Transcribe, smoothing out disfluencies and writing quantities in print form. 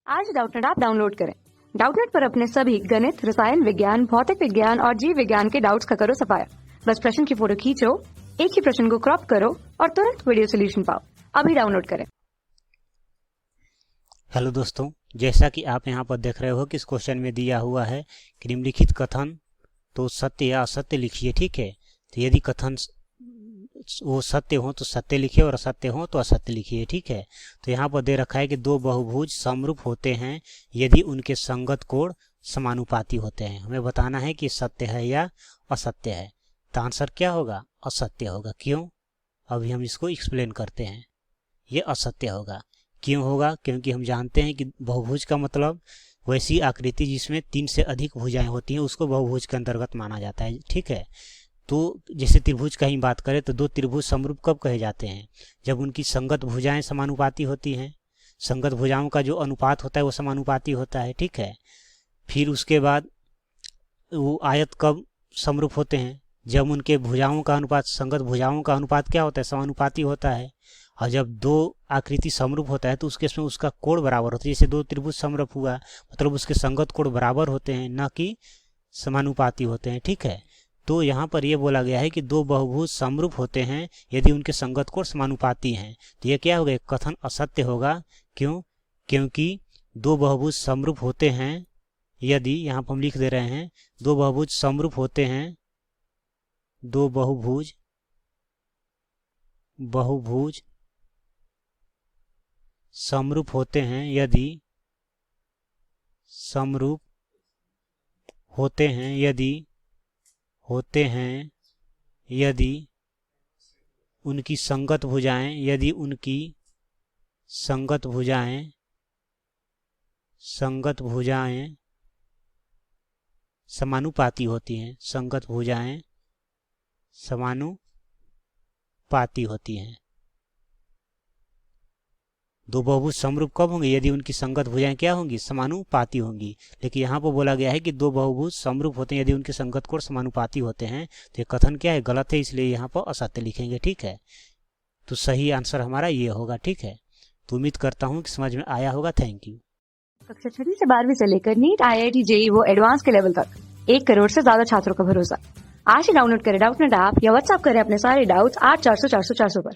आज Doubtnut app download करें। Doubtnut पर अपने सभी गणित, रसायन विज्ञान, भौतिक विज्ञान और जीव विज्ञान के डाउट्स का करो सफाया। बस प्रश्न की फोटो खींचो, एक ही प्रश्न को क्रॉप करो और तुरंत वीडियो सोल्यूशन पाओ। अभी डाउनलोड करें। हेलो दोस्तों, जैसा कि आप यहाँ पर देख रहे हो कि इस क्वेश्चन में दिया हुआ है कि निम्नलिखित कथन तो सत्य या असत्य लिखिए। ठीक है, तो यदि कथन वो सत्य हो तो सत्य लिखिए और असत्य हो तो असत्य लिखिए। ठीक है, तो यहाँ पर दे रखा है कि दो बहुभुज समरूप होते हैं यदि उनके संगत कोण समानुपाती होते हैं। हमें बताना है कि सत्य है या असत्य है। तो आंसर क्या होगा? असत्य होगा। क्यों? अभी हम इसको एक्सप्लेन करते हैं। ये असत्य होगा। क्यों होगा? क्योंकि हम जानते हैं कि बहुभुज का मतलब वैसी आकृति जिसमें 3 से अधिक भुजाएं होती हैं उसको बहुभुज के अंतर्गत माना जाता है। ठीक है, तो जैसे त्रिभुज का ही बात करें तो दो त्रिभुज समरूप कब कहे जाते हैं? जब उनकी संगत भुजाएं समानुपाती होती हैं। संगत भुजाओं का जो अनुपात होता है वो समानुपाती होता है। ठीक है, फिर उसके बाद वो आयत कब समरूप होते हैं? जब उनके भुजाओं का अनुपात, संगत भुजाओं का अनुपात क्या होता है? समानुपाती होता है। और जब दो आकृति समरूप होता है तो उसके इसमें उसका कोण बराबर होता है। जैसे दो त्रिभुज समरूप हुआ मतलब उसके संगत कोण बराबर होते हैं, न कि समानुपाती होते हैं। ठीक है, तो यहाँ पर यह बोला गया है कि दो बहुभुज समरूप होते हैं यदि उनके संगत कोण समानुपाती हैं। तो यह क्या होगा? कथन असत्य होगा। क्यों? क्योंकि दो बहुभुज समरूप होते हैं यदि, यहाँ पर हम लिख दे रहे हैं, दो बहुभुज समरूप होते हैं, दो बहुभुज समरूप होते हैं यदि, समरूप होते हैं यदि उनकी संगत भुजाएं, यदि उनकी संगत भुजाएं समानुपाती होती हैं, संगत भुजाएं समानुपाती होती हैं। दो बहुभुज समरूप कब होंगे? यदि उनकी संगत भुजाएं क्या होंगी? समानुपाती होंगी। लेकिन यहाँ पर बोला गया है कि दो बहुभुज समरूप होते हैं यदि उनके संगत कोण समानुपाती होते हैं। तो ये कथन क्या है? गलत है, इसलिए यहाँ पर असत्य लिखेंगे। ठीक है, तो सही आंसर हमारा ये होगा। ठीक है, तो उम्मीद करता हूँ कि समझ में आया होगा। Thank you. कक्षा 6 से 12वीं से लेकर नीट, IIT, JEE वो एडवांस के लेवल तक 1 करोड़ से ज्यादा छात्रों का भरोसा। आज ही डाउनलोड करें डाउटनेट ऐप या व्हाट्सएप करें अपने सारे डाउट्स 8400 400 400 पर।